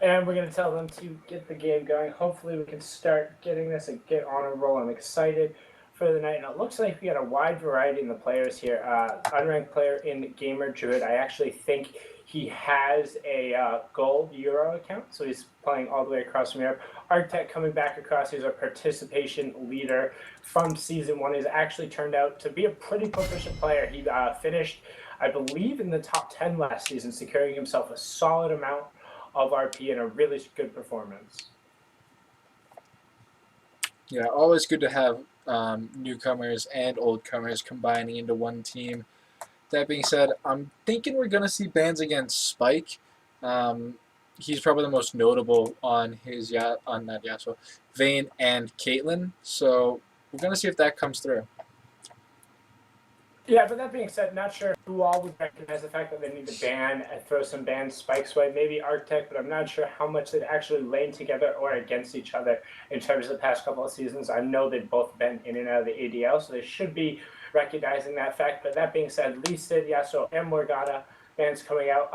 And we're going to tell them to get the game going. Hopefully we can start getting this and get on a roll. I'm excited for the night. And it looks like we got a wide variety in the players here. Unranked player in Gamer Druid. I actually think he has a gold Euro account, so he's playing all the way across from Europe. Arctech coming back across. He's our participation leader from Season 1. He's actually turned out to be a pretty proficient player. He finished, I believe, in the top 10 last season, securing himself a solid amount of RP and a really good performance. Yeah, always good to have newcomers and oldcomers combining into one team. That being said, I'm thinking we're going to see bans against Spike. He's probably the most notable on his not Yasuo, Vayne and Caitlyn. So we're going to see if that comes through. Yeah, but that being said, not sure who all would recognize the fact that they need to ban and throw some ban Spike's way. Maybe Arctech, but I'm not sure how much they've actually lain together or against each other in terms of the past couple of seasons. I know they've both been in and out of the ADL, so they should be recognizing that fact. But that being said, Lee Sid, Yasuo, and Morgana bans coming out.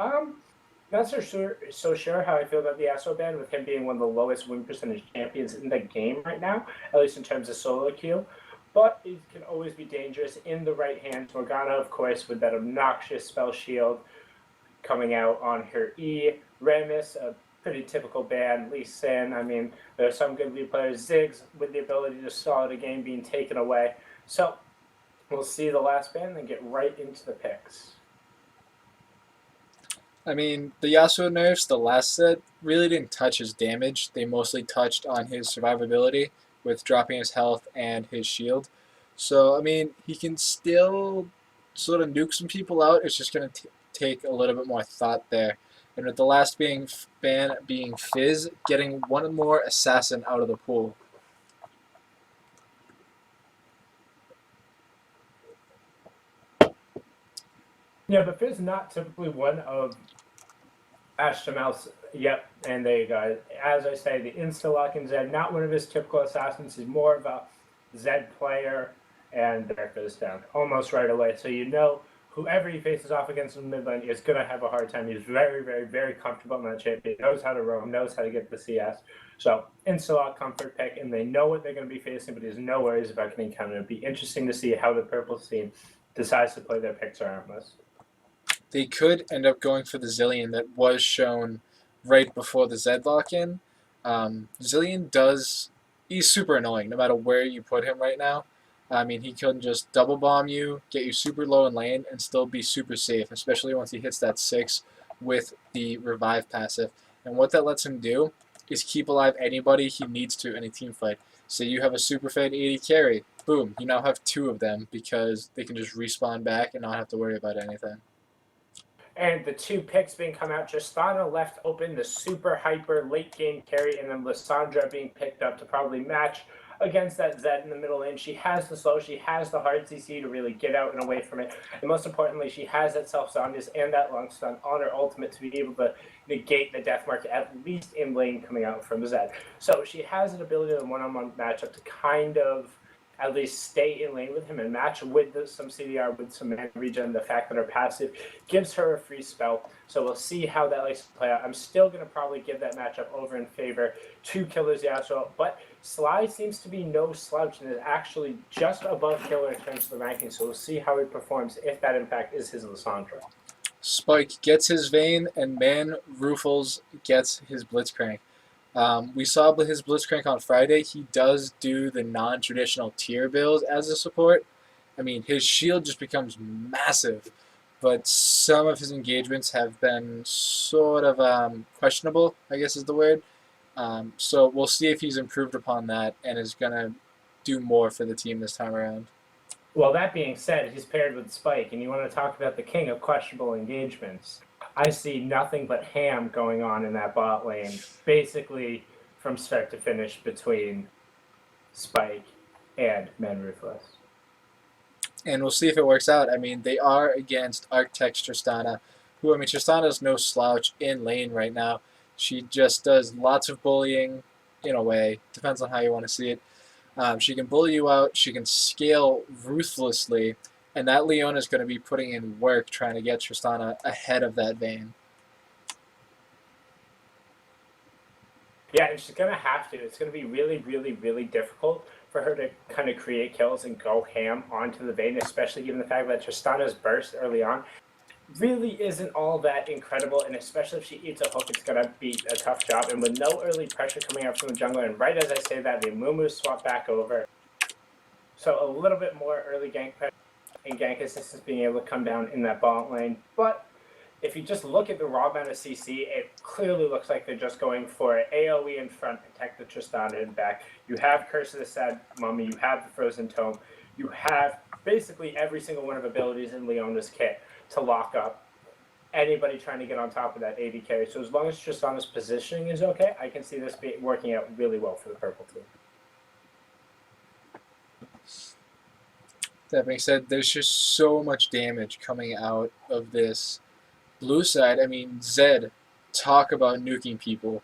Not so sure how I feel about the Yasuo ban, with him being one of the lowest win percentage champions in the game right now, at least in terms of solo queue. But it can always be dangerous in the right hands. Morgana, of course, with that obnoxious spell shield coming out on her E. Remus, a pretty typical ban. Lee Sin, I mean, there are some good lead players. Ziggs with the ability to stall at a game being taken away. So we'll see the last ban and then get right into the picks. I mean, the Yasuo nerfs, the last set, really didn't touch his damage. They mostly touched on his survivability, with dropping his health and his shield. So, I mean, he can still sort of nuke some people out. It's just going to take a little bit more thought there. And with the last ban being Fizz, getting one more assassin out of the pool. Yeah, but Fizz not typically one of Ashtamel's. Yep, and there you go. As I say, the insta-lock in Zed, not one of his typical assassins. He's more of a Zed player, and there goes down almost right away. So you know whoever he faces off against in the mid lane is going to have a hard time. He's very, very, very comfortable in that champion. He knows how to roam, knows how to get the CS. So insta-lock comfort pick, and they know what they're going to be facing, but there's no worries about getting countered. It'd be interesting to see how the purple team decides to play their picks around this. They could end up going for the Zillion that was shown right before the Zed lock-in. Zillion he's super annoying no matter where you put him right now. I mean, he can just double bomb you, get you super low in lane, and still be super safe, especially once he hits that 6 with the revive passive. And what that lets him do is keep alive anybody he needs to in a team fight. So you have a super fed 80 carry, boom, you now have 2 of them because they can just respawn back and not have to worry about anything. And the 2 picks being come out, Justana left open, the super hyper late game carry, and then Lissandra being picked up to probably match against that Zed in the middle lane. She has the slow, she has the hard CC to really get out and away from it. And most importantly, she has that self-zombies and that long stun on her ultimate to be able to negate the death mark, at least in lane coming out from Zed. So she has an ability in a one-on-one matchup to kind of at least stay in lane with him and match with some CDR, with some mana regen. The fact that her passive gives her a free spell. So we'll see how that likes to play out. I'm still going to probably give that matchup over in favor to Killer's Yasuo, but Sly seems to be no slouch and is actually just above Killer in terms of the ranking. So we'll see how he performs if that, in fact, is his Lissandra. Spike gets his Vayne, and Man Rufles gets his Blitzcrank. We saw his Blitzcrank on Friday. He does do the non-traditional tier build as a support. I mean, his shield just becomes massive, but some of his engagements have been sort of questionable, I guess is the word. So we'll see if he's improved upon that and is going to do more for the team this time around. Well, that being said, he's paired with Spike, and you want to talk about the king of questionable engagements. I see nothing but ham going on in that bot lane, basically from start to finish between Spike and Men Ruthless. And we'll see if it works out. I mean, they are against Arctech Tristana, who, I mean, Tristana's no slouch in lane right now. She just does lots of bullying, in a way. Depends on how you want to see it. She can bully you out. She can scale ruthlessly. And that Leona is going to be putting in work trying to get Tristana ahead of that Vayne. Yeah, and she's gonna have to. It's gonna be really, really, really difficult for her to kind of create kills and go ham onto the Vayne, especially given the fact that Tristana's burst early on really isn't all that incredible, and especially if she eats a hook, it's gonna be a tough job. And with no early pressure coming out from the jungler, and right as I say that, the Amumu swap back over. So a little bit more early gank pressure and gank assistance being able to come down in that bot lane. But if you just look at the raw amount of CC, it clearly looks like they're just going for AoE in front, protect the Tristana in back. You have Curse of the Sad Mummy, you have the Frozen Tome, you have basically every single one of abilities in Leona's kit to lock up anybody trying to get on top of that AD carry. So as long as Tristana's positioning is okay, I can see this working out really well for the purple team. That being said, there's just so much damage coming out of this blue side. I mean, Zed, talk about nuking people.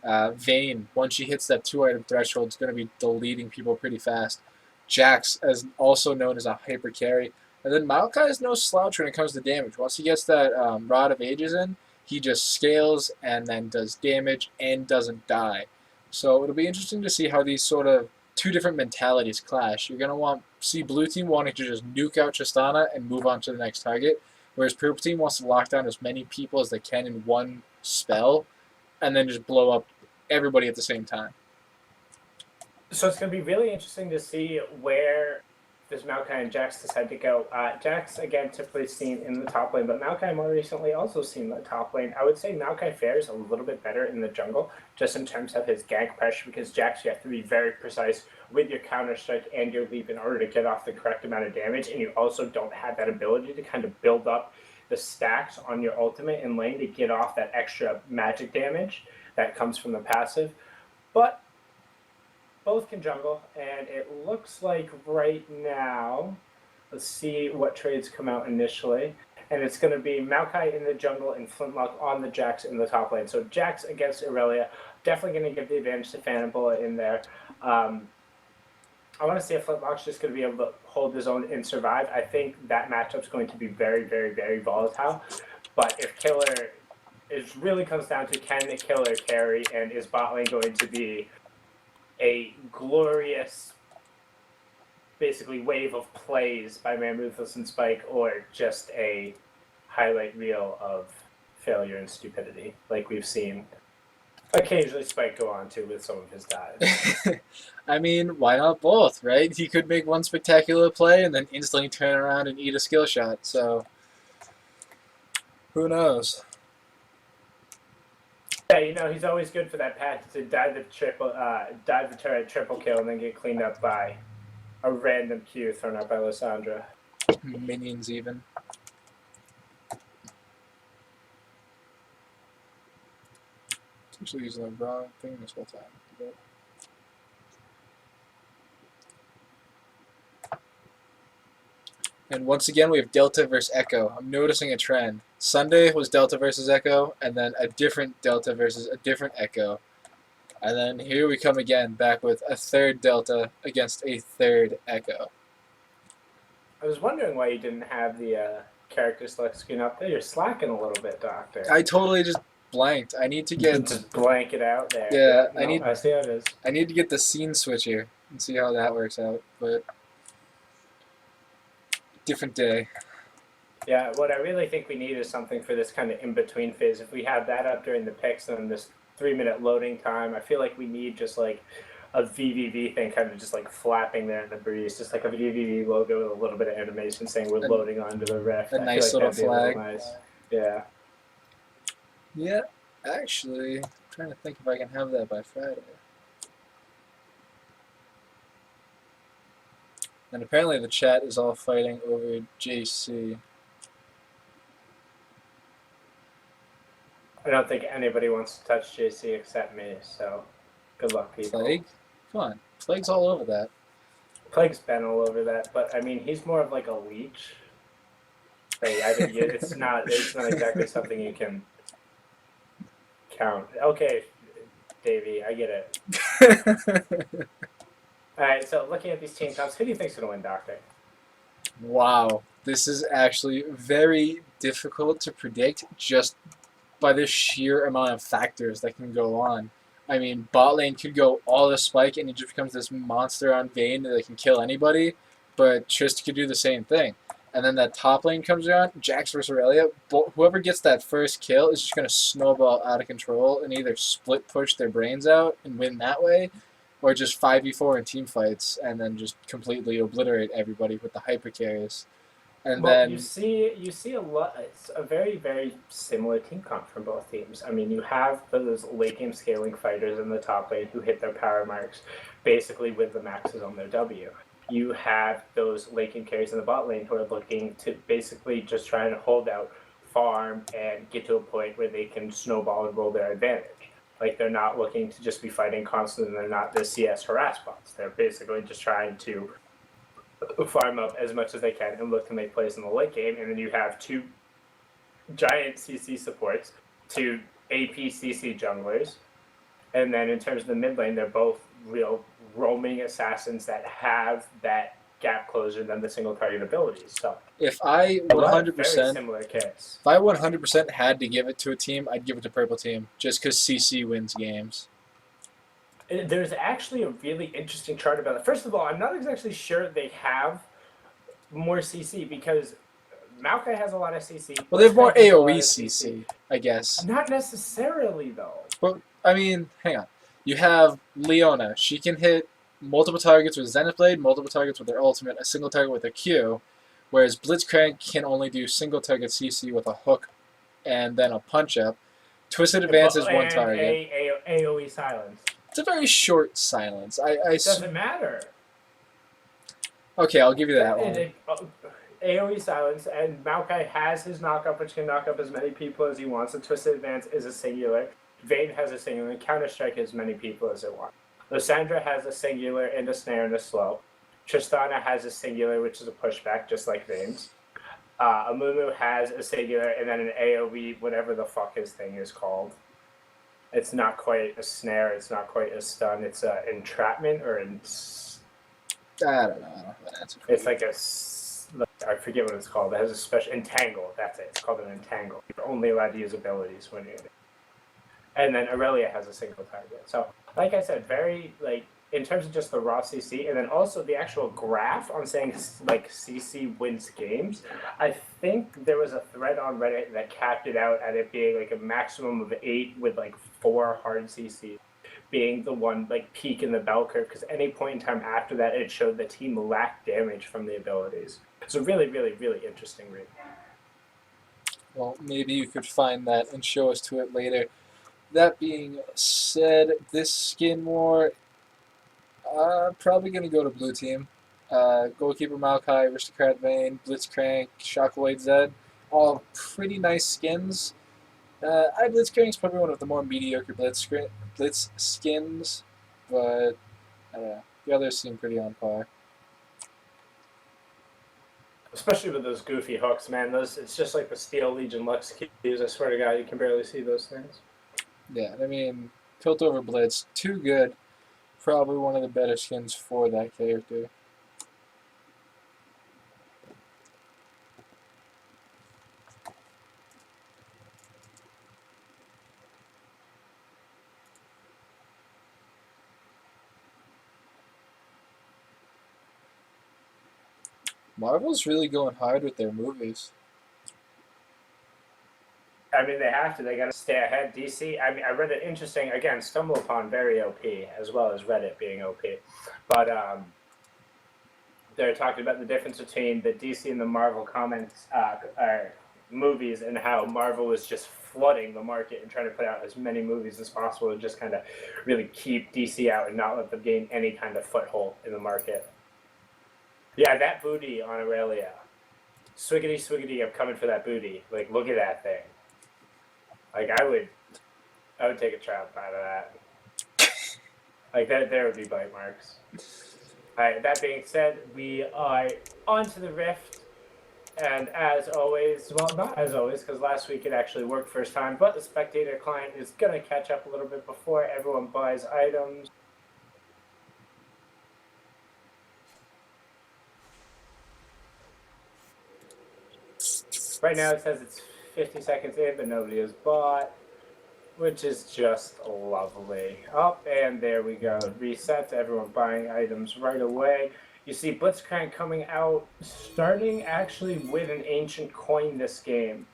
Vayne, once she hits that 2-item threshold, is going to be deleting people pretty fast. Jax, as also known as a hyper carry. And then Maokai is no slouch when it comes to damage. Once he gets that Rod of Ages in, he just scales and then does damage and doesn't die. So it'll be interesting to see how these sort of two different mentalities clash. You're going to see blue team wanting to just nuke out Tristana and move on to the next target, whereas purple team wants to lock down as many people as they can in one spell and then just blow up everybody at the same time. So it's going to be really interesting to see where this Maokai and Jax decide to go. Jax, again, typically seen in the top lane, but Maokai more recently also seen in the top lane. I would say Maokai fares a little bit better in the jungle, just in terms of his gank pressure, because Jax, you have to be very precise with your counter-strike and your leap in order to get off the correct amount of damage, and you also don't have that ability to kind of build up the stacks on your ultimate in lane to get off that extra magic damage that comes from the passive. But both can jungle, and it looks like right now, let's see what trades come out initially, and it's going to be Maokai in the jungle and Flintlock on the Jax in the top lane. So Jax against Irelia, definitely going to give the advantage to Phantom Bullet in there. I want to see if Flintlock's just going to be able to hold his own and survive. I think that matchup's going to be very, very, very volatile, but if Killer, it really comes down to can the Killer carry, and is bot lane going to be a glorious, basically, wave of plays by Man Ruthless and Spike, or just a highlight reel of failure and stupidity, like we've seen occasionally Spike go on to with some of his dives. I mean, why not both, right? He could make one spectacular play and then instantly turn around and eat a skill shot, so who knows? Yeah, you know, he's always good for that patch to dive the turret triple kill and then get cleaned up by a random Q thrown out by Lysandra. Minions even. Actually using the wrong thing this whole time. But and once again, we have Delta versus Echo. I'm noticing a trend. Sunday was Delta versus Echo, and then a different Delta versus a different Echo. And then here we come again, back with a third Delta against a third Echo. I was wondering why you didn't have the character select screen up there. You're slacking a little bit, Doctor. I totally just blanked. I need to get... Just blank it out there. Yeah, I see how it is. I need to get the scene switcher and see how that works out, but... different day. Yeah, what I really think we need is something for this kind of in-between phase. If we have that up during the picks and this 3-minute loading time, I feel like we need just like a vVv thing kind of just like flapping there in the breeze, just like a vVv logo with a little bit of animation saying we're loading onto the rift. A nice little flag. Nice. Yeah. Yeah, actually, I'm trying to think if I can have that by Friday. And apparently the chat is all fighting over JC. I don't think anybody wants to touch JC except me, so good luck, people. Plague? Come on. Plague's all over that. Plague's been all over that, but I mean, he's more of like a leech. It's not exactly something you can count. Okay, Davey, I get it. All right, so looking at these team comps, who do you think's going to win, Doctor? Wow. This is actually very difficult to predict just by the sheer amount of factors that can go on. I mean, bot lane could go all the spike and he just becomes this monster on Vayne that can kill anybody, but Trist could do the same thing. And then that top lane comes around, Jax versus Aurelia. Whoever gets that first kill is just going to snowball out of control and either split push their brains out and win that way, or just 5v4 in team fights and then just completely obliterate everybody with the hyper carries. And Well, then you see a lot. It's a very very similar team comp from both teams. I mean, you have those late game scaling fighters in the top lane who hit their power marks, basically with the maxes on their W. You have those late game carries in the bot lane who are looking to basically just try and hold out, farm, and get to a point where they can snowball and roll their advantage. Like they're not looking to just be fighting constantly. They're not the CS harass bots. They're basically just trying to farm up as much as they can and look to make plays in the late game. And then you have two giant CC supports, two AP CC junglers. And then in terms of the mid lane, they're both real roaming assassins that have that gap closer than the single target abilities. So if I a lot of very 100%, similar kits. if I 100% had to give it to a team, I'd give it to Purple Team just because CC wins games. There's actually a really interesting chart about it. First of all, I'm not exactly sure they have more CC because Maokai has a lot of CC. Well, they have more Blitzcrank has a lot AoE of CC, I guess. Not necessarily, though. But, I mean, hang on. You have Leona. She can hit multiple targets with Zenith Blade, multiple targets with her ultimate, a single target with a Q, whereas Blitzcrank can only do single target CC with a hook and then a punch up. Twisted Advance is one target. AoE silence. It's a very short silence. Doesn't matter. Okay, I'll give you that one. AoE silence, and Maokai has his knockup, which can knock up as many people as he wants. And Twisted Advance is a singular. Vayne has a singular, and Counter-Strike as many people as it wants. Lysandra has a singular and a snare and a slow. Tristana has a singular, which is a pushback, just like Vayne's. Amumu has a singular, and then an AoE, whatever the fuck his thing is called. It's not quite a snare, it's not quite a stun, it's an entrapment or I don't know. I don't have an answer for it's you. like I forget what it's called. It has a special entangle. That's it. It's called an entangle. You're only allowed to use abilities when you're. And then Aurelia has a single target. So, like I said, very like in terms of just the raw CC, and then also the actual graph on saying like CC wins games. I think there was a thread on Reddit that capped it out at it being like a maximum of 8 with like 4 hard CC. Being the one like peak in the bell curve, because any point in time after that, it showed the team lacked damage from the abilities. It's a really, really, really interesting read. Well, maybe you could find that and show us to it later. That being said, this skin war, probably going to go to blue team. Goalkeeper Maokai, Aristocrat Vayne, Blitzcrank, Shockwave Zed, all pretty nice skins. Blitzcrank's probably one of the more mediocre Blitz skins, but I don't know. The others seem pretty on par. Especially with those goofy hooks, man. It's just like the Steel Legion Lux keys. I swear to God, you can barely see those things. Yeah, I mean, Tilt over Blitz, too good. Probably one of the better skins for that character. Marvel's really going hard with their movies. I mean, they have to. They got to stay ahead. DC. I mean, I read it interesting. Again, stumble upon very OP as well as Reddit being OP, but they're talking about the difference between the DC and the Marvel comments movies, and how Marvel was just flooding the market and trying to put out as many movies as possible to just kind of really keep DC out and not let them gain any kind of foothold in the market. Yeah, that booty on Aurelia. Swiggity, swiggity, I'm coming for that booty. Like, look at that thing. Like, I would take a trap out of that. Like, there would be bite marks. Alright, that being said, we are on to the Rift. And as always, well, not as always, because last week it actually worked first time, but the spectator client is going to catch up a little bit before everyone buys items. Right now it says it's 50 seconds in, but nobody has bought. which is just lovely. Oh, and there we go. Reset. Everyone buying items right away. You see Blitzcrank coming out, starting actually with an ancient coin this game.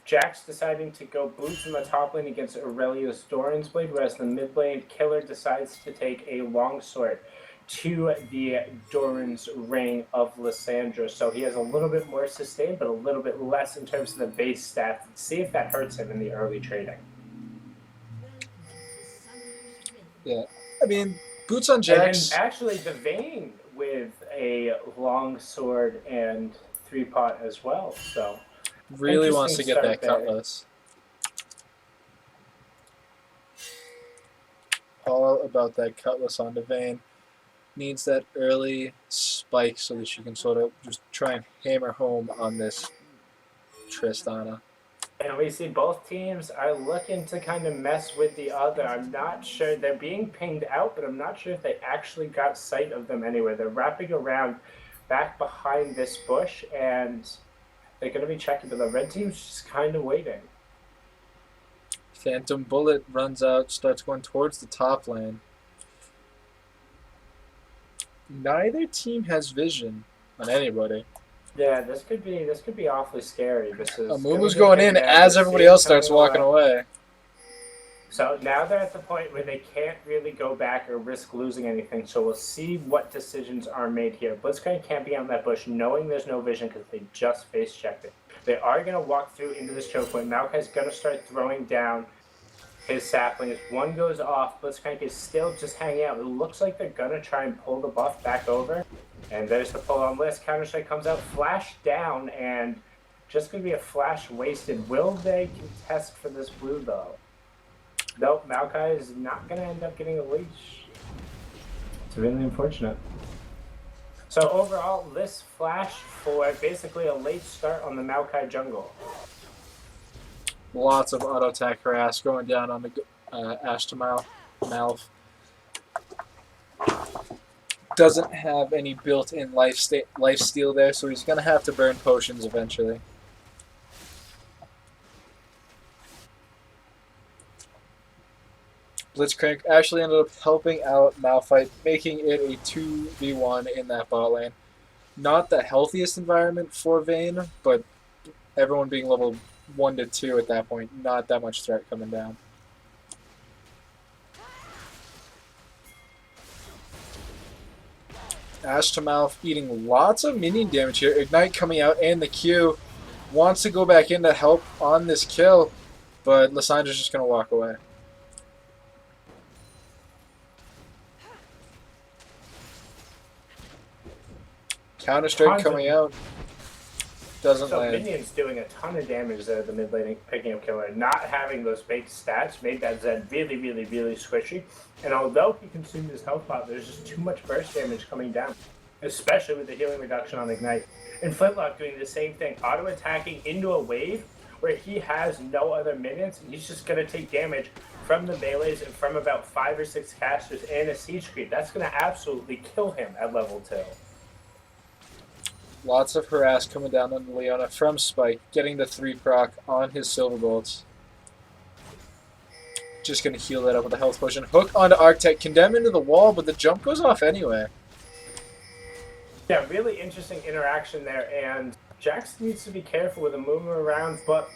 Jax deciding to go boots in the top lane against Aurelius Doran's Blade, whereas the mid lane Killer decides to take a longsword to the Doran's Ring of Lysandra. So he has a little bit more sustain, but a little bit less in terms of the base stats. Let's see if that hurts him in the early trading. Yeah, I mean, boots on Jax. And actually, the Vayne with a long sword and 3-pot as well. So really wants to get that cutlass. All about that cutlass on the Vayne. Needs that early spike so that she can sort of just try and hammer home on this Tristana. And we see both teams are looking to kind of mess with the other. I'm not sure. They're being pinged out, but I'm not sure if they actually got sight of them anywhere. They're wrapping around back behind this bush, and they're going to be checking, but the red team's just kind of waiting. Phantom Bullet runs out, starts going towards the top lane. Neither team has vision on anybody. Yeah, this could be awfully scary. This is Amumu's going in as everybody else starts walking away. So now they're at the point where they can't really go back or risk losing anything. So we'll see what decisions are made here. Blitzcrank can't be on that bush knowing there's no vision because they just face checked it. They are going to walk through into this choke point. Maokai's going to start throwing down his saplings. One goes off. Blitzcrank is still just hanging out. It looks like they're going to try and pull the buff back over. And there's the pull-on list. Counter-Strike comes out, flash down, and just going to be a flash wasted. Will they contest for this blue, though? Nope, Maokai is not going to end up getting a leash. It's really unfortunate. So overall, this flash for basically a late start on the Maokai jungle. Lots of auto attack harass going down on the Ashtamal Malv. Doesn't have any built-in life steal there, so he's going to have to burn potions eventually. Blitzcrank actually ended up helping out Malphite, making it a 2v1 in that bot lane. Not the healthiest environment for Vayne, but everyone being level 1 to 2 at that point, not that much threat coming down. Ash to Mouth eating lots of minion damage here. Ignite coming out, and the Q wants to go back in to help on this kill, but Lysandra's just going to walk away. Counter-Strike coming out. Doesn't land. Minion's doing a ton of damage there, the mid lane picking up Killer. Not having those big stats made that Zed really, really, really squishy. And although he consumed his health pot, there's just too much burst damage coming down. Especially with the healing reduction on Ignite. And Flintlock doing the same thing, auto-attacking into a wave where he has no other minions, and he's just going to take damage from the melees and from about 5 or 6 casters and a siege creep. That's going to absolutely kill him at level 2. Lots of harass coming down on Leona from Spike, getting the 3 proc on his Silver Bolts. Just going to heal that up with a health potion. Hook onto Arctech, condemn into the wall, but the jump goes off anyway. Yeah, really interesting interaction there, and Jax needs to be careful with him moving around, but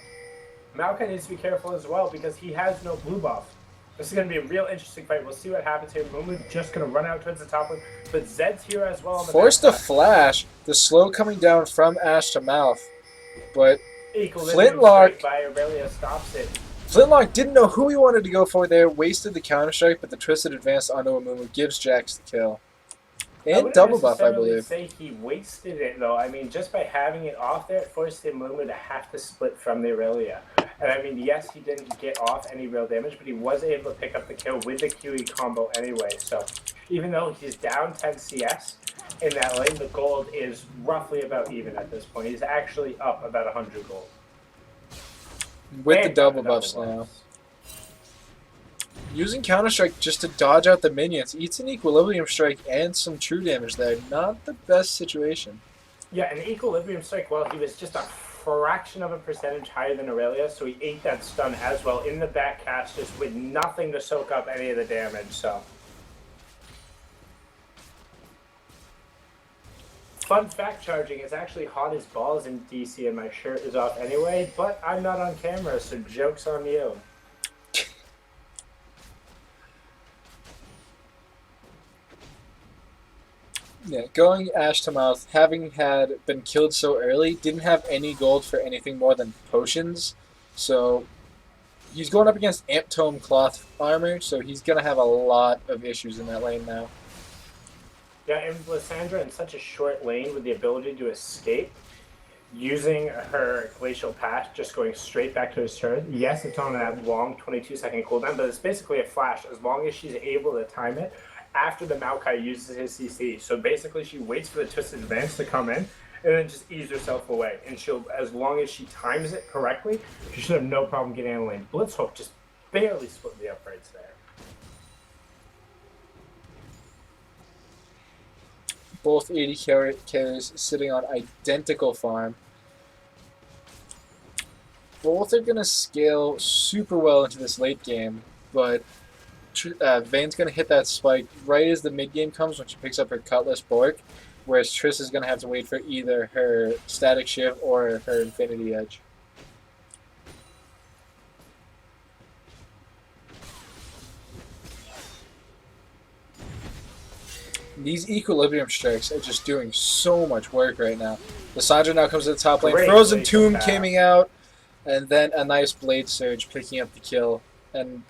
Maokai needs to be careful as well because he has no blue buff. This is going to be a real interesting fight. We'll see what happens here. Mumu just going to run out towards the top lane, but Zed's here as well. Forced a flash. The slow coming down from Ash to Mouth, but Flintlock by Aurelia stops it. Flintlock didn't know who he wanted to go for there, wasted the counter-strike, but the Twisted Advance onto Amumu gives Jax the kill. And double buff, I believe. I wouldn't say he wasted it, though. I mean, just by having it off there, it forced Amumu to have to split from the Aurelia. And I mean, yes, he didn't get off any real damage, but he was able to pick up the kill with the QE combo anyway. So even though he's down 10 CS in that lane, the gold is roughly about even at this point. He's actually up about 100 gold. With the double buffs now. Using Counter-Strike just to dodge out the minions. Eats an Equilibrium Strike and some true damage there. Not the best situation. Yeah, an Equilibrium Strike, while he was just a fraction of a percentage higher than Aurelia, so he ate that stun as well in the back cast, just with nothing to soak up any of the damage. So, fun fact: charging is actually hot as balls in DC, and my shirt is off anyway. But I'm not on camera, so joke's on you. Yeah, going Ash to Mouth, having been killed so early, didn't have any gold for anything more than potions. So he's going up against Amp Tome Cloth Armor, so he's going to have a lot of issues in that lane now. Yeah, and Lysandra in such a short lane with the ability to escape, using her Glacial Path, just going straight back to his turn. Yes, it's on that long 22-second cooldown, but it's basically a flash as long as she's able to time it after the Maokai uses his CC. So basically she waits for the Twisted Advance to come in and then just ease herself away. And she'll, as long as she times it correctly, she should have no problem getting in the lane. Blitzhook just barely split the uprights there. Both 80 carries sitting on identical farm. Both are going to scale super well into this late game, but Vayne's going to hit that spike right as the mid game comes when she picks up her Cutlass Bork, whereas Triss is going to have to wait for either her Static Shiv or her Infinity Edge. These Equilibrium strikes are just doing so much work right now. Lysandra now comes to the top lane. Great Frozen Blade Tomb Combat. coming out, and then a nice Blade Surge picking up the kill. And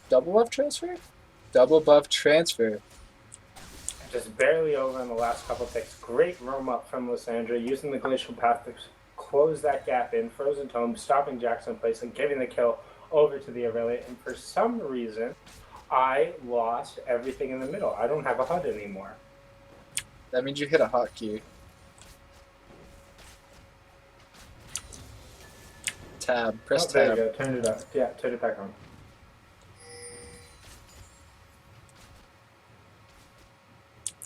double buff transfer? Double buff transfer. Just barely over in the last couple ticks. Great roam up from Lysandra, using the Glacial Path to close that gap in. Frozen Tome, stopping Jackson in place and giving the kill over to the Aurelia. And for some reason, I lost everything in the middle. I don't have a HUD anymore. That means you hit a hotkey. Tab. Press There tab. you go. Turn it up. Yeah, turn it back on.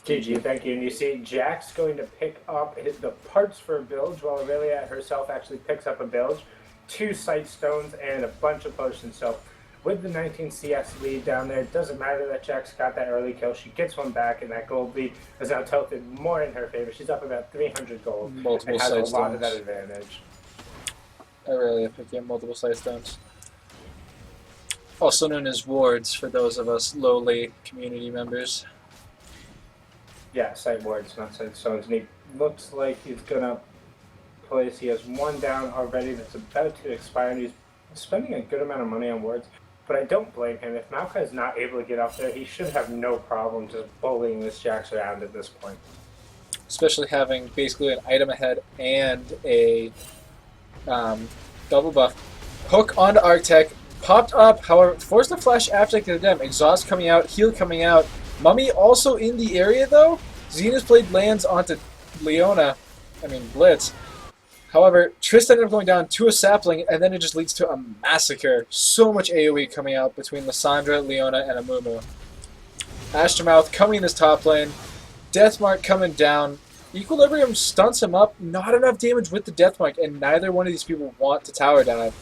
GG, thank you. And you see Jack's going to pick up the parts for a bilge, while Aurelia herself actually picks up a bilge, 2 sight stones, and a bunch of potions. So with the 19 CS lead down there, it doesn't matter that Jack's got that early kill. She gets one back, and that gold lead is now tilted more in her favor. She's up about 300 gold Multiple and has a sight lot of that stones. advantage. Aurelia picking up multiple sight stones. Also known as wards for those of us lowly community members. Yeah, sight wards, not sight stones. And he looks like he's going to place. He has one down already that's about to expire, and he's spending a good amount of money on wards. But I don't blame him. If Maokai is not able to get up there, he should have no problem just bullying this Jax around at this point. Especially having basically an item ahead and a double buff. Hook onto Arctech. Popped up, however, forced the flash after the dem. Exhaust coming out, heal coming out. Mummy also in the area though. Xena's Blade lands onto Blitz. However, Triss ended up going down to a sapling, and then it just leads to a massacre. So much AoE coming out between Lysandra, Leona, and Amumu. Ashtamouth coming in this top lane. Deathmark coming down. Equilibrium stunts him up. Not enough damage with the Deathmark, and neither one of these people want to tower dive.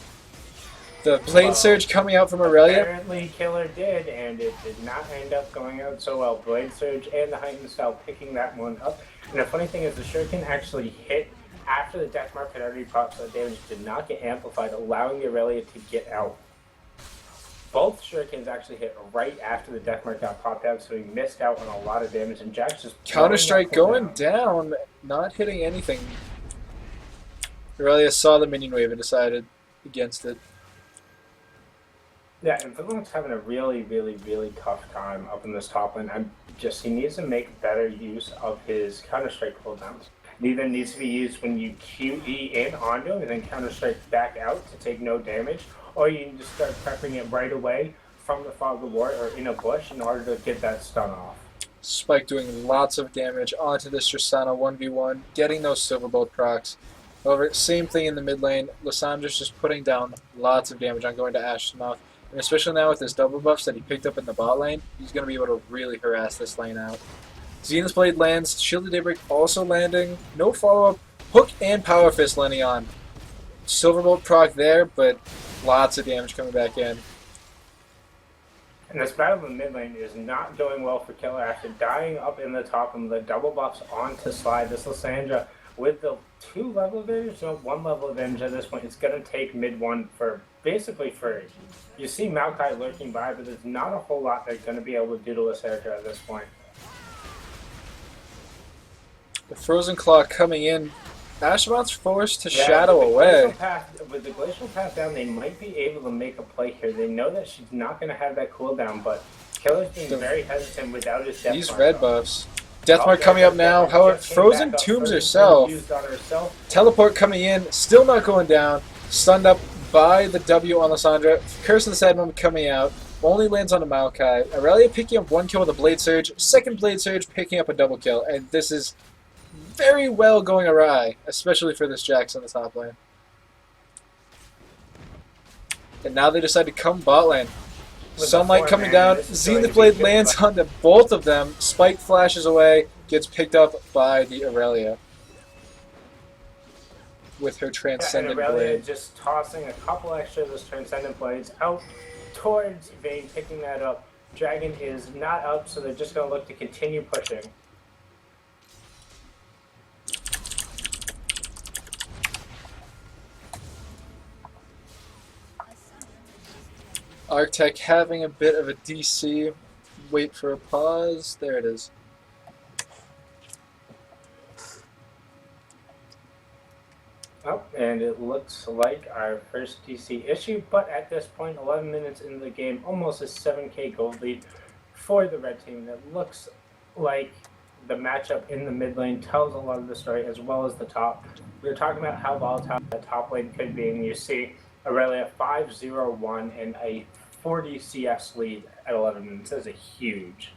The Blade Surge coming out from Aurelia. Apparently Killer did, and it did not end up going out so well. Blade Surge and the Heightened Style picking that one up. And the funny thing is the Shuriken actually hit after the Deathmark had already popped, so the damage did not get amplified, allowing the Aurelia to get out. Both Shurikens actually hit right after the Deathmark got popped out, so he missed out on a lot of damage, and Jack's just Counter-Strike going down, not hitting anything. Aurelia saw the minion wave and decided against it. Yeah, and Finland's having a really, really, really tough time up in this top lane. He needs to make better use of his Counter-Strike cooldowns. It either needs to be used when you QE in onto him and then Counter-Strike back out to take no damage, or you can just start prepping it right away from the Fog of War or in a bush in order to get that stun off. Spike doing lots of damage onto this Tristana 1v1, getting those Silverbolt procs. However, same thing in the mid lane. Lysandra's just putting down lots of damage on going to Ashtamouth. And especially now with his double buffs that he picked up in the bot lane, he's going to be able to really harass this lane out. Xena's Blade lands, Shielded Daybreak also landing, no follow-up, Hook and Power Fist landing on. Silverbolt proc there, but lots of damage coming back in. And this battle in the mid lane is not going well for Killer after dying up in the top and the double buffs onto slide. This Lysandra with the 2 level advantage, no 1 level advantage at this point. It's going to take mid 1 for basically free. You see Maokai lurking by, but there's not a whole lot they're going to be able to do to Lysandra at this point. The Frozen Claw coming in. Asheron's forced to shadow away. With the Glacial Path down, they might be able to make a play here. They know that she's not going to have that cooldown, but Killer's being very hesitant without his Death These Mark red up. buffs. Deathmark coming up now. However, Frozen tombs herself. Teleport coming in. Still not going down. Stunned up by the W on Lysandra. Curse of the Sad Moment coming out. Only lands on a Maokai. Aurelia picking up 1 kill with a Blade Surge. Second Blade Surge picking up a double kill. And this is very well going awry, especially for this Jax in the top lane. And now they decide to come bot lane. Sunlight coming down. Zenith Blade lands onto both of them. Spike flashes away. Gets picked up by the Aurelia. With her Transcendent Aurelia Blade. just tossing a couple extra of those Transcendent Blades out towards Vayne, picking that up. Dragon is not up, so they're just going to look to continue pushing. Arctech having a bit of a DC. Wait for a pause. There it is. Oh, and it looks like our first DC issue, but at this point, 11 minutes into the game, almost a 7k gold lead for the red team. It looks like the matchup in the mid lane tells a lot of the story, as well as the top. We were talking about how volatile the top lane could be, and you see Aurelia 5-0-1 and a 40 CS lead at 11 minutes. That's a huge.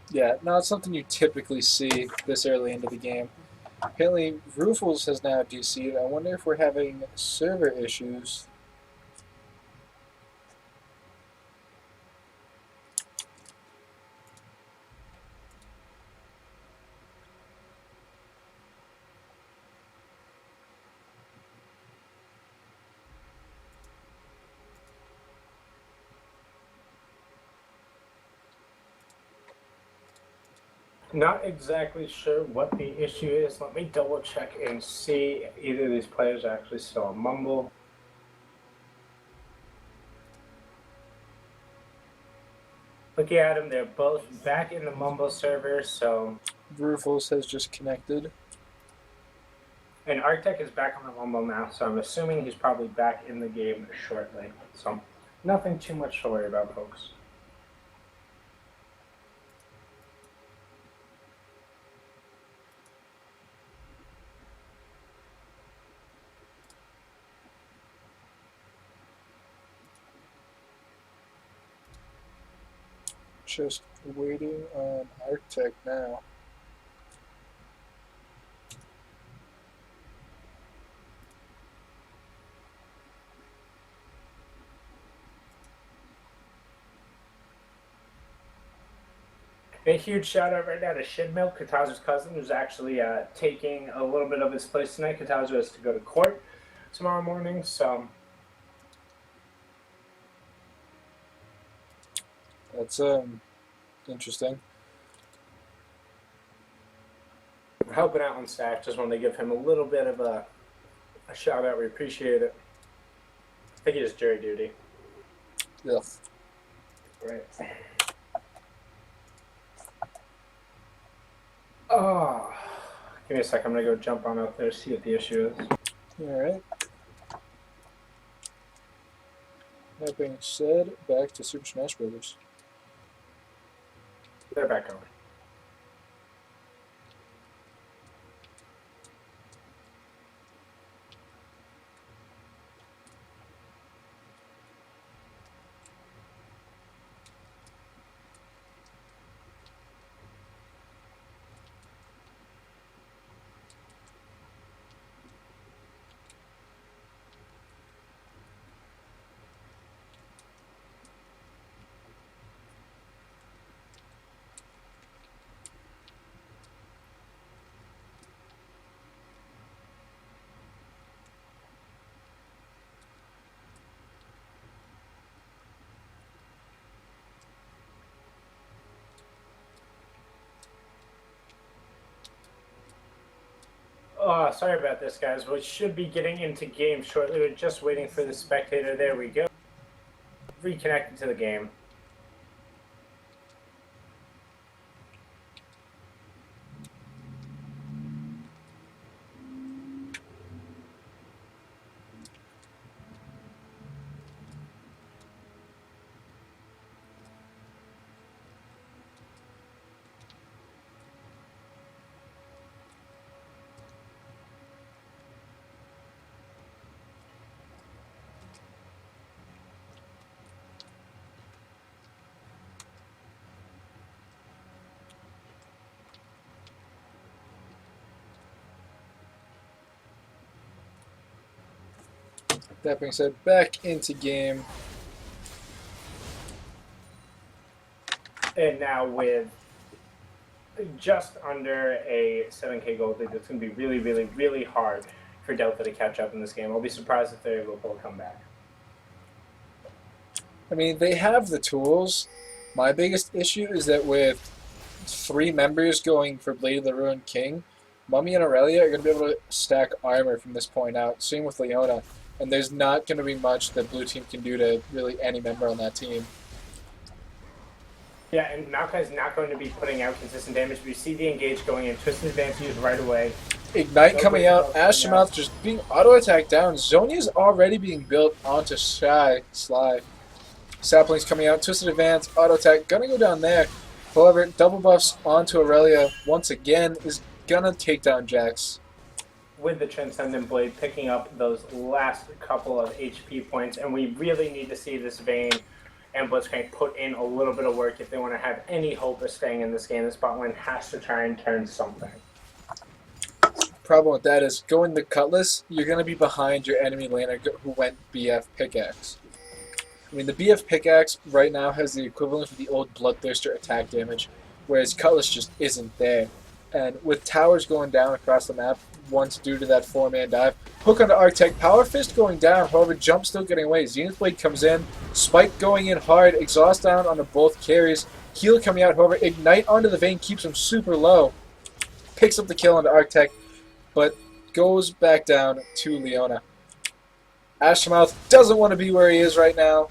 Yeah, not something you typically see this early into the game. Apparently, Rufus has now DC'd. I wonder if we're having server issues. Not exactly sure what the issue is. Let me double check and see if either of these players are actually still on Mumble. Looking at them, they're both back in the Mumble server, so... Rufus has just connected. And Arctech is back on the Mumble now, so I'm assuming he's probably back in the game shortly. So, nothing too much to worry about, folks. Just waiting on Arctech now. A huge shout out right now to Shinmilk, Katazu's cousin, who's actually taking a little bit of his place tonight. Katazu has to go to court tomorrow morning, so... That's interesting. Helping out on staff. Just wanted to give him a little bit of a shout out. We appreciate it. I think he does jury duty. Yeah. Right. Oh, give me a sec. I'm gonna go jump on out there, see what the issue is. All right. That being said, back to Super Smash Brothers. They're back on. Sorry about this, guys. We should be getting into game shortly. We're just waiting for the spectator. There we go. Reconnected to the game. That being said, back into game. And now with just under a 7K gold lead, it's going to be really, really, really hard for Delta to catch up in this game. I'll be surprised if they're able to pull a comeback. I mean, they have the tools. My biggest issue is that with 3 members going for Blade of the Ruined King, Mummy and Aurelia are going to be able to stack armor from this point out. Same with Leona. And there's not going to be much that blue team can do to really any member on that team. Yeah, and Maokai's not going to be putting out consistent damage. We see the engage going in. Twisted Advance used right away. Ignite coming out. Astronauts just being auto-attacked down. Zonia's already being built onto Sly. Sapling's coming out. Twisted Advance. Auto-attack. Gonna go down there. However, double buffs onto Aurelia once again is gonna take down Jax. With the Transcendent Blade picking up those last couple of HP points, and we really need to see this Vayne and Blitzcrank put in a little bit of work if they want to have any hope of staying in this game. The spot lane has to try and turn something. Problem with that is going the Cutlass, you're going to be behind your enemy laner who went BF Pickaxe. I mean, the BF Pickaxe right now has the equivalent of the old Bloodthirster attack damage, whereas Cutlass just isn't there. And with towers going down across the map, once due to that 4-man dive, hook onto Arctech, Power Fist going down, however, Jump still getting away. Zenith Blade comes in, Spike going in hard, Exhaust down onto both carries, Heal coming out, however, Ignite onto the Vayne keeps him super low, picks up the kill onto Arctech, but goes back down to Leona. Ashmouth doesn't want to be where he is right now,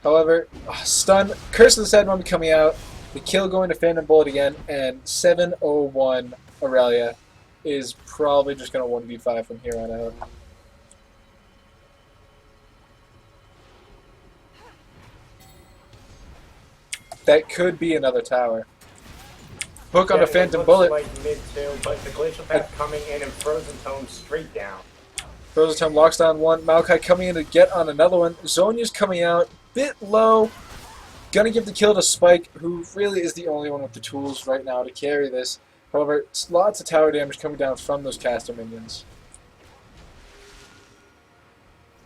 however, stun, Curse of the Sad Mummy coming out, the kill going to Phantom Bullet again, and 701 Aurelia is probably just going to 1v5 from here on out. That could be another tower. Hook on a Phantom Bullet. Like mid two, but the Glacial Path coming in and Frozen Tome straight down. Frozen Tome locks down one. Maokai coming in to get on another one. Zonia's coming out. Bit low. Gonna give the kill to Spike, who really is the only one with the tools right now to carry this. However, lots of tower damage coming down from those caster minions.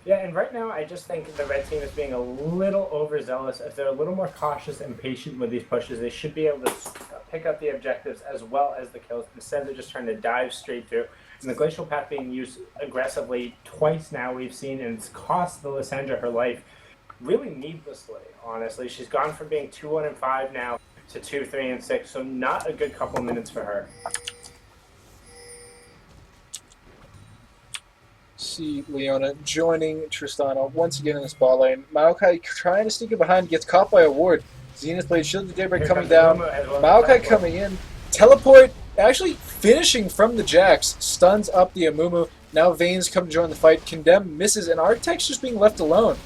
Yeah, and right now I just think the red team is being a little overzealous. If they're a little more cautious and patient with these pushes, they should be able to pick up the objectives as well as the kills. Instead, they're just trying to dive straight through. And the Glacial Path being used aggressively twice now we've seen, and it's cost the Lysandra her life really needlessly, honestly. She's gone from being 2-1-5 now to 2-3-6, so not a good couple minutes for her. See Leona joining Tristana once again in this ball lane. Maokai trying to sneak it behind, gets caught by a ward. Zenith Blade, Shield of Daybreak coming down. Maokai coming in. Teleport actually finishing from the Jax. Stuns up the Amumu. Now Vayne's come to join the fight. Condemn misses, and Arctech's just being left alone.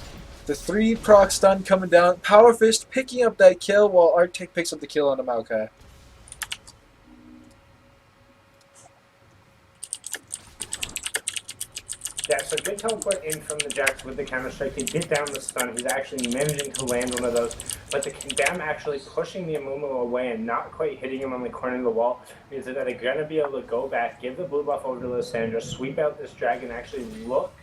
The 3 proc stun coming down. Power Fist picking up that kill while Arctech picks up the kill onto Maokai. Yeah, so good teleport in from the Jax with the counter-strike to get down the stun. He's actually managing to land one of those. But the Condemn actually pushing the Amumu away and not quite hitting him on the corner of the wall means that they're going to be able to go back, give the blue buff over to Lysandra, sweep out this dragon, actually look.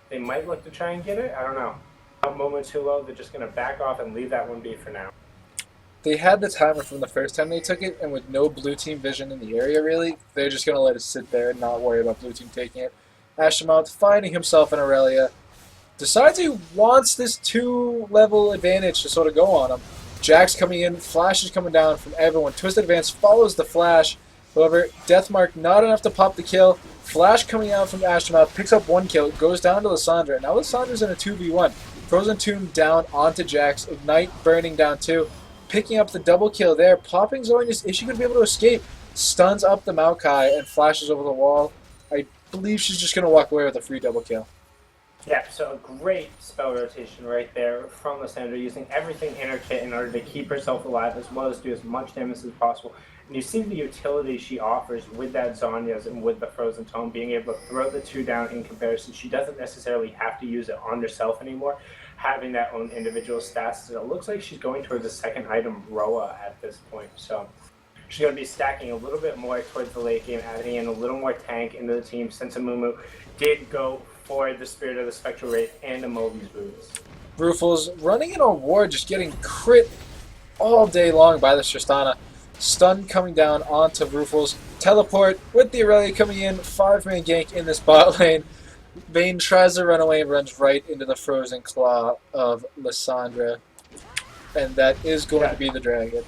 They might look to try and get it. I don't know. A moment too low, they're just going to back off and leave that one be for now. They had the timer from the first time they took it, and with no blue team vision in the area really, they're just going to let it sit there and not worry about blue team taking it. Ashmouth finding himself in Aurelia, decides he wants this 2-level advantage to sort of go on him. Jax coming in, Flash is coming down from everyone. Twisted Advance follows the Flash. However, Deathmark not enough to pop the kill. Flash coming out from Astronaut, picks up 1 kill, goes down to Lissandra. Now Lissandra's in a 2v1. Frozen Tomb down onto Jax. Ignite burning down 2. Picking up the double kill there. Popping Zhonya's, is she going to be able to escape? Stuns up the Maokai and flashes over the wall. I believe she's just going to walk away with a free double kill. Yeah, so a great spell rotation right there from Lissandra, using everything in her kit in order to keep herself alive as well as do as much damage as possible. And you see the utility she offers with that Zhonya's and with the Frozen Tome, being able to throw the 2 down in comparison. She doesn't necessarily have to use it on herself anymore, having that own individual stats. So it looks like she's going towards the second item, Roa, at this point. So she's going to be stacking a little bit more towards the late game, adding in a little more tank into the team, since Amumu did go for the Spirit of the Spectral Wraith and Amobi's boots. Rufus running in on ward, just getting crit all day long by this Tristana. Stun coming down onto Rufus. Teleport with the Aurelia coming in. 5-man gank in this bot lane. Vayne tries to run away and runs right into the Frozen Claw of Lissandra. And that is going to be the dragon.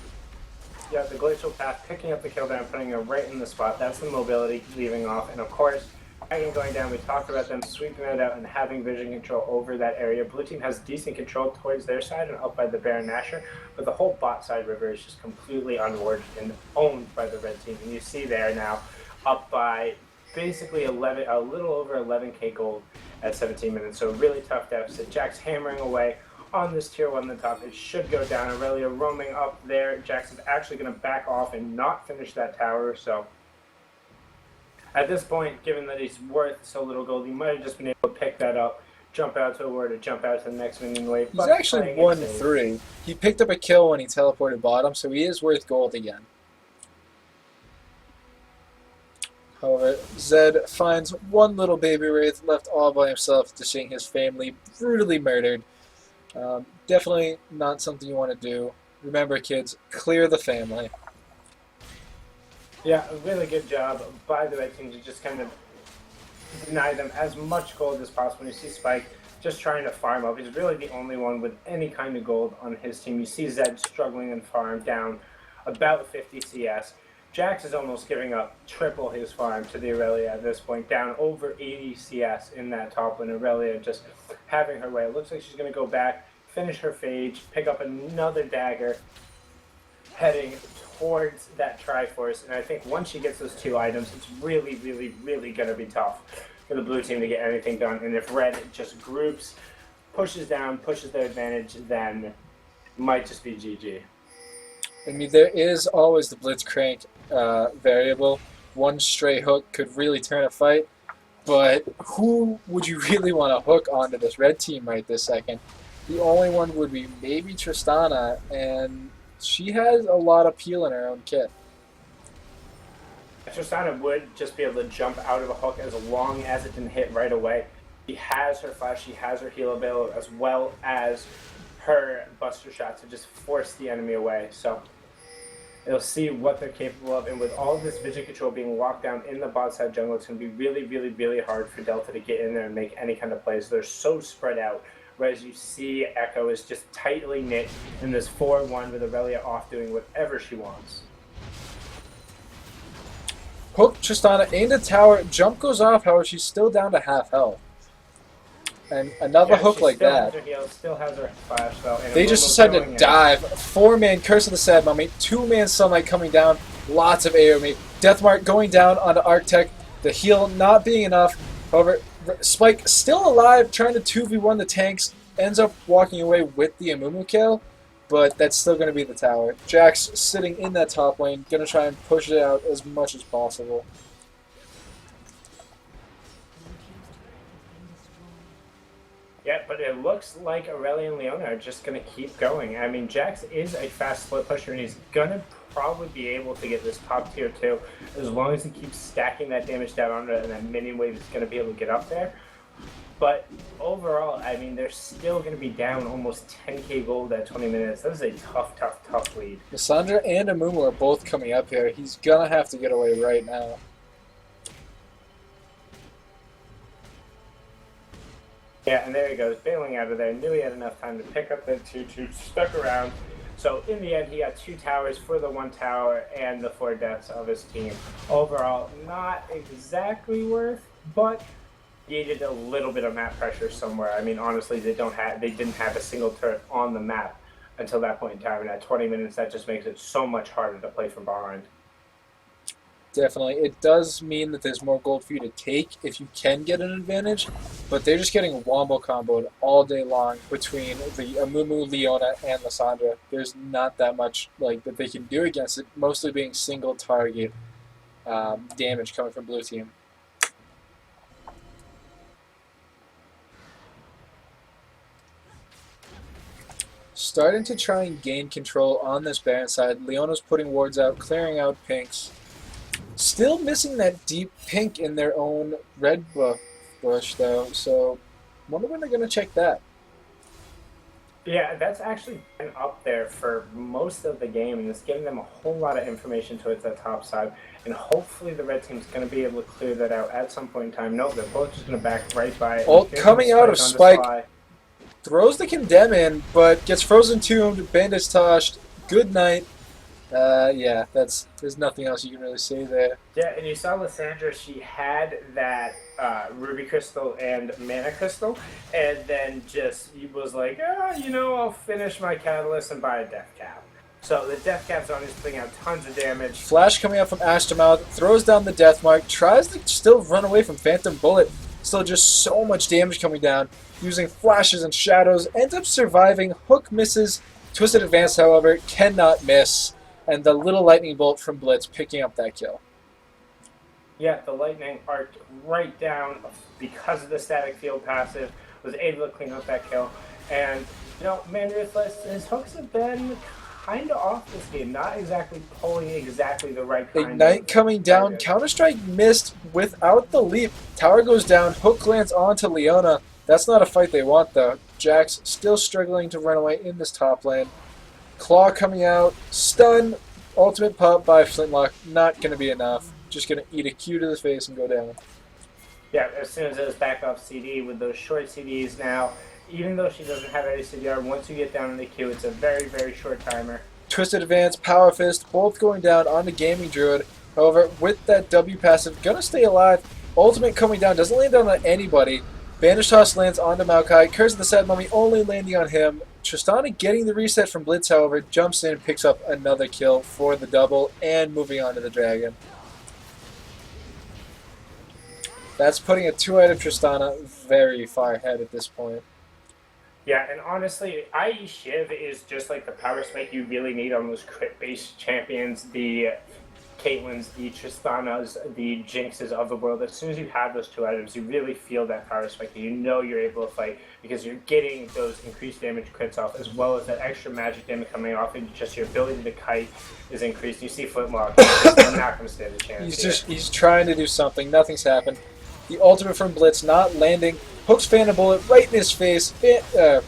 Yeah, the Glacial Path picking up the kill down, putting her right in the spot. That's the mobility leaving off. And of course, Dragon going down, we talked about them sweeping it out and having vision control over that area. Blue team has decent control towards their side and up by the Baron Nashor, but the whole bot side river is just completely unwarded and owned by the red team. And you see there now, up by basically a little over 11k gold at 17 minutes. So really tough deficit. Jax hammering away on this tier 1 on the top. It should go down. Aurelia roaming up there. Jax is actually going to back off and not finish that tower. So at this point, given that he's worth so little gold, he might have just been able to pick that up, jump out to a ward, or jump out to the next minion wave. He's actually 1-3. He picked up a kill when he teleported bottom, so he is worth gold again. However, Zed finds one little baby wraith left all by himself to seeing his family brutally murdered. Definitely not something you want to do. Remember, kids, clear the family. Yeah, a really good job by the red team to just kind of deny them as much gold as possible. You see Spike just trying to farm up. He's really the only one with any kind of gold on his team. You see Zed struggling and farm down about 50 CS. Jax is almost giving up triple his farm to the Aurelia at this point, down over 80 CS in that top lane. Aurelia just having her way. It looks like she's going to go back, finish her phage, pick up another dagger, heading towards that Triforce. And I think once she gets those 2 items, it's really, really, really going to be tough for the blue team to get anything done. And if red just groups, pushes down, pushes their advantage, then it might just be GG. I mean, there is always the Blitzcrank variable. One stray hook could really turn a fight, but who would you really want to hook onto this red team right this second? The only one would be maybe Tristana, and she has a lot of peel in her own kit. Tristana would just be able to jump out of a hook as long as it didn't hit right away. She has her flash, she has her heal available, as well as her buster shot to just force the enemy away. So they'll see what they're capable of, and with all of this vision control being locked down in the bot side jungle, it's going to be really, really, really hard for Delta to get in there and make any kind of plays. They're so spread out, whereas you see Echo is just tightly knit in this 4-1 with Aurelia off doing whatever she wants. Hook Tristana into tower, jump goes off, however she's still down to half health. And another hook like that. Still has her flash, though, and they just decided to dive. 4-man Curse of the Sad Mummy, 2-man Sunlight coming down, lots of AoE. Deathmark going down onto Arctech, the heal not being enough. However, Spike still alive, trying to 2v1 the tanks, ends up walking away with the Amumu kill, but that's still going to be the tower. Jax sitting in that top lane, going to try and push it out as much as possible. Yeah, but it looks like Aurelia and Leona are just going to keep going. I mean, Jax is a fast split pusher, and he's going to probably be able to get this top tier 2 as long as he keeps stacking that damage down onto it, and that minion wave is going to be able to get up there. But overall, I mean, they're still going to be down almost 10k gold at 20 minutes. That is a tough, tough, tough lead. Lissandra and Amumu are both coming up here. He's going to have to get away right now. Yeah, and there he goes, bailing out of there. Knew he had enough time to pick up that 2-2, stuck around, So in the end, he got 2 towers for the 1 tower and the 4 deaths of his team. Overall, not exactly worth, but needed a little bit of map pressure somewhere. I mean, honestly, they didn't have a single turret on the map until that point in time, and at 20 minutes, that just makes it so much harder to play from behind. Definitely. It does mean that there's more gold for you to take if you can get an advantage, but they're just getting wombo comboed all day long between the Amumu, Leona, and Lissandra. There's not that much that they can do against it, mostly being single target damage coming from blue team. Starting to try and gain control on this Baron side. Leona's putting wards out, clearing out pinks. Still missing that deep pink in their own red bush, though, so wonder when they're going to check that. Yeah, that's actually been up there for most of the game, and it's giving them a whole lot of information towards that top side. And hopefully the red team's going to be able to clear that out at some point in time. No, they're both just going to back right by it. Ult coming out of Spike. Throws the Condemn in, but gets Frozen Tombed, Bandage Toshed. Good night. Yeah, there's nothing else you can really say there. Yeah, and you saw Lissandra, she had that Ruby Crystal and Mana Crystal, and then just was like, I'll finish my Catalyst and buy a Death Cap. So the Death Cap's on, he's putting out tons of damage. Flash coming out from Ashtamouth, throws down the Death Mark, tries to still run away from Phantom Bullet. Still just so much damage coming down, using flashes and shadows, ends up surviving. Hook misses. Twisted Advance, however, cannot miss. And the little lightning bolt from Blitz picking up that kill. Yeah, the lightning arced right down because of the static field passive, was able to clean up that kill. And, Man Ruthless, his hooks have been kind of off this game, not exactly pulling exactly the right kind Ignite coming down, Counter-Strike missed without the leap. Tower goes down, hook lands onto Leona. That's not a fight they want, though. Jax still struggling to run away in this top lane. Claw coming out, stun, ultimate pop by Flintlock, not going to be enough. Just going to eat a Q to the face and go down. Yeah, as soon as it was back off CD with those short CDs now, even though she doesn't have any CDR, once you get down in the queue, it's a very, very short timer. Twisted Advance, Power Fist, both going down on the Gaming Druid. However, with that W passive, going to stay alive. Ultimate coming down, doesn't land down on anybody. Bandage Toss lands onto Maokai. Curse of the Sad Mummy only landing on him. Tristana getting the reset from Blitz, however, jumps in, picks up another kill for the double, and moving on to the Dragon. That's putting a 2-item Tristana very far ahead at this point. Yeah, and honestly, IE Shiv is just like the power spike you really need on those crit-based champions, the Caitlyn's, the Tristanas, the Jinxes of the world. As soon as you have those 2 items, you really feel that power spike. You know you're able to fight because you're getting those increased damage crits off, as well as that extra magic damage coming off, and just your ability to kite is increased. You see Flintlock, he's not going to stand a chance. He's trying to do something. Nothing's happened. The ultimate from Blitz not landing. Hooks Phantom Bullet right in his face.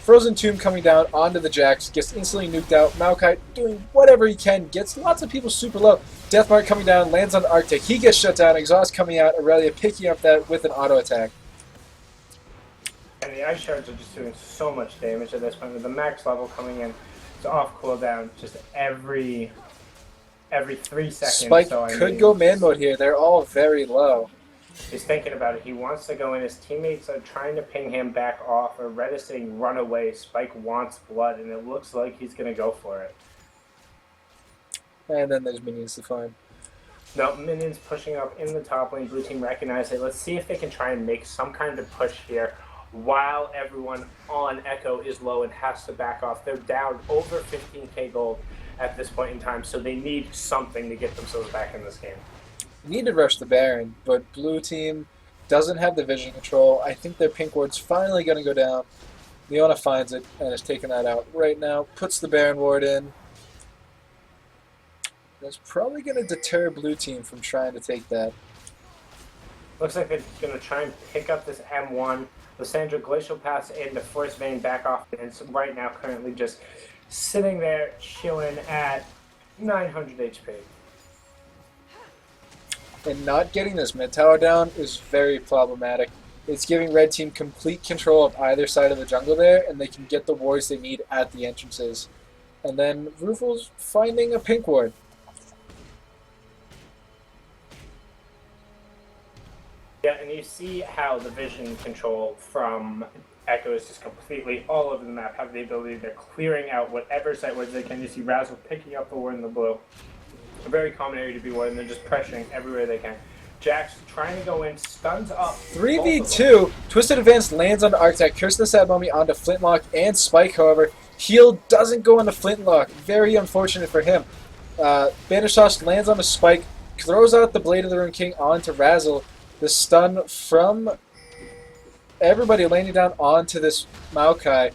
Frozen Tomb coming down onto the Jax. Gets instantly nuked out. Maokai doing whatever he can. Gets lots of people super low. Deathmark coming down. Lands on Arctic. He gets shut down. Exhaust coming out. Aurelia picking up that with an auto attack. And the ice shards are just doing so much damage at this point. With the max level coming in, it's off cooldown just every 3 seconds. Spike could go man mode here. They're all very low. He's thinking about it. He wants to go in. His teammates are trying to ping him back off, or Red is saying run away. Spike wants blood, and it looks like he's going to go for it. And then there's minions to find. No, minions pushing up in the top lane. Blue team recognize it. Let's see if they can try and make some kind of push here while everyone on Echo is low and has to back off. They're down over 15k gold at this point in time, so they need something to get themselves back in this game. Need to rush the Baron, but blue team doesn't have the vision control. I think their pink ward's finally going to go down. Leona finds it and is taking that out right now. Puts the Baron ward in. That's probably going to deter blue team from trying to take that. Looks like they're going to try and pick up this M1. Lissandra Glacial Pass into Force Vein back off. And it's right now currently just sitting there chilling at 900 HP. And not getting this mid tower down is very problematic. It's giving red team complete control of either side of the jungle there, and they can get the wards they need at the entrances. And then Rufus finding a pink ward. Yeah, and you see how the vision control from Echo is just completely all over the map. Have the ability, they're clearing out whatever site wards they can. You see Razzle picking up the ward in the blue. A very common area to be ward, and they're just pressuring everywhere they can. Jax trying to go in, stuns up. 3v2. Twisted Advance lands on Architect. Curse the Sad Mummy onto Flintlock and Spike, however. Heal doesn't go onto Flintlock. Very unfortunate for him. Bandage Toss lands on a Spike. Throws out the Blade of the Rune King onto Razzle. The stun from everybody landing down onto this Maokai.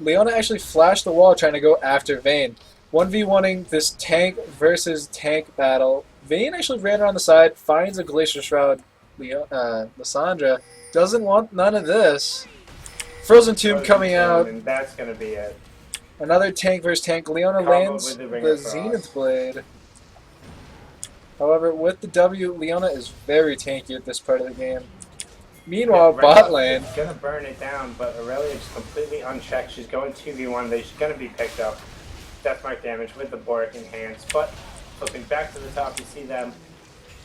Leona actually flashed the wall trying to go after Vayne. 1v1ing this tank versus tank battle. Vayne actually ran around the side, finds a Glacier Shroud. Lissandra doesn't want none of this. Frozen Tomb coming out. And that's going to be it. Another tank versus tank. Leona lands the Zenith Blade. However, with the W, Leona is very tanky at this part of the game. Meanwhile, bot lane. She's going to burn it down, but Aurelia is completely unchecked. She's going 2v1. She's going to be picked up. Deathmark damage with the Boric in hands. But flipping back to the top, you see them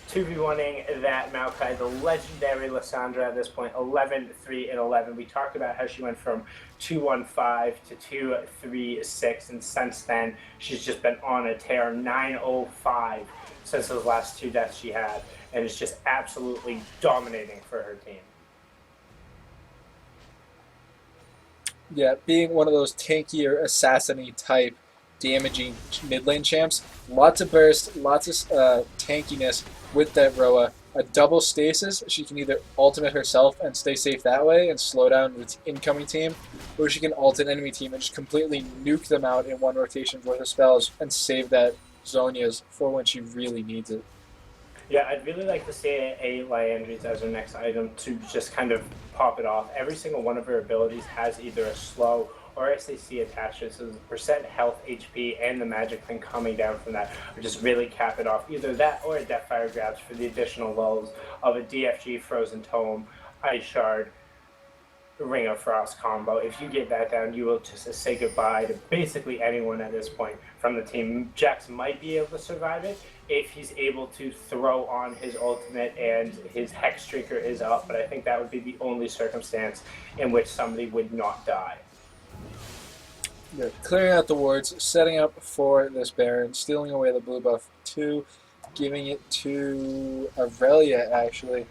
2v1ing that Maokai, the legendary Lissandra at this point, 11, 3, and 11. We talked about how she went from 2-1-5 to 2-3-6, and since then, she's just been on a tear, 9-0-5 since those last two deaths she had, and is just absolutely dominating for her team. Yeah, being one of those tankier, assassin-y type, damaging mid lane champs, lots of burst, lots of tankiness with that Roa. A double stasis, she can either ultimate herself and stay safe that way and slow down its incoming team, or she can ult an enemy team and just completely nuke them out in one rotation worth of spells and save that Zhonya's for when she really needs it. Yeah, I'd really like to see a Liandry's as her next item to just kind of pop it off. Every single one of her abilities has either a slow or SAC attached to it, so the percent health, HP, and the magic thing coming down from that would just really cap it off. Either that or a Deathfire grabs for the additional lulls of a DFG Frozen Tome, Ice Shard, Ring of Frost combo. If you get that down, you will just say goodbye to basically anyone at this point from the team. Jax might be able to survive it if he's able to throw on his ultimate and his Hex Streaker is up, but I think that would be the only circumstance in which somebody would not die. Yeah, clearing out the wards, setting up for this Baron, stealing away the blue buff 2, giving it to Aurelia, actually,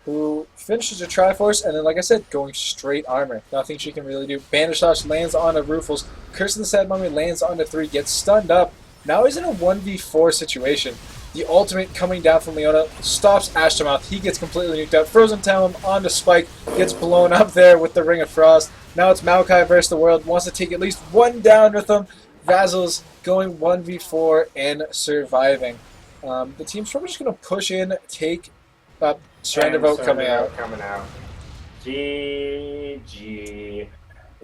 who finishes a Triforce, and then, like I said, going straight armor. Nothing she can really do. Bandage Toss lands onto Rufus. Curse of the Sad Mummy lands onto 3, gets stunned up. Now he's in a 1v4 situation. The ultimate coming down from Leona stops Ashtamoth. He gets completely nuked out. Frozen Talon onto Spike, gets blown up there with the Ring of Frost. Now it's Maokai versus the world. Wants to take at least one down with him. Razzle's going 1v4 and surviving. The team's probably just going to push in, take up. Surrender Vote coming out. GG.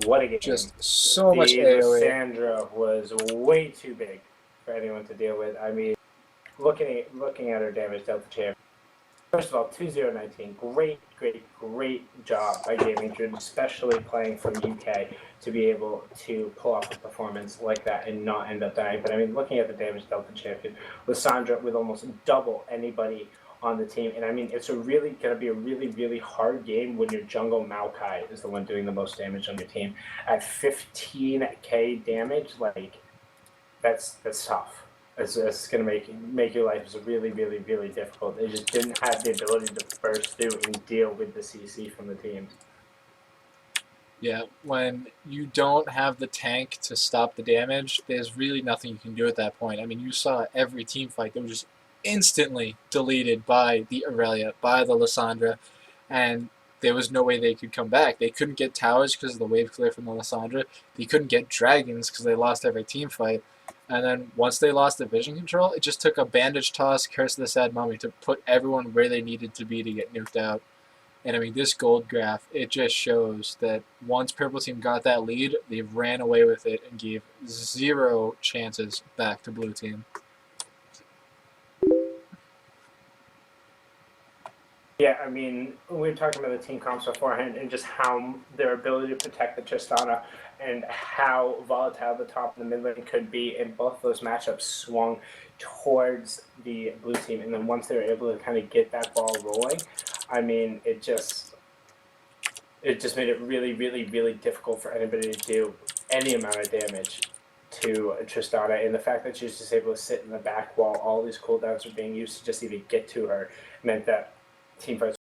What a game. Just so much AoE. Sandra was way too big for anyone to deal with. I mean, looking at her damage dealt to champ. First of all, 2-0-19. Great job by Gaming Druid, especially playing from UK, to be able to pull off a performance like that and not end up dying. But I mean, looking at the damage dealt to champion, Lissandra with almost double anybody on the team, and I mean, it's going to be a really hard game when your jungle Maokai is the one doing the most damage on your team at 15k damage. Like, that's tough. It's going to make your life really difficult. They just didn't have the ability to burst through and deal with the CC from the teams. Yeah, when you don't have the tank to stop the damage, there's really nothing you can do at that point. I mean, you saw every team fight that was just instantly deleted by the Aurelia, by the Lissandra, and there was no way they could come back. They couldn't get towers because of the wave clear from the Lissandra. They couldn't get dragons because they lost every team fight. And then once they lost the vision control, it just took a Bandage Toss, Curse of the Sad Mummy to put everyone where they needed to be to get nuked out. And I mean, this gold graph, it just shows that once Purple Team got that lead, they ran away with it and gave 0 chances back to Blue Team. Yeah, I mean, we were talking about the team comps beforehand and just how their ability to protect the Tristana and how volatile the top and the mid lane could be, and both those matchups swung towards the blue team. And then once they were able to kind of get that ball rolling, I mean, it just made it really, really, really difficult for anybody to do any amount of damage to Tristana. And the fact that she was just able to sit in the back while all these cooldowns were being used to just even get to her meant that team fights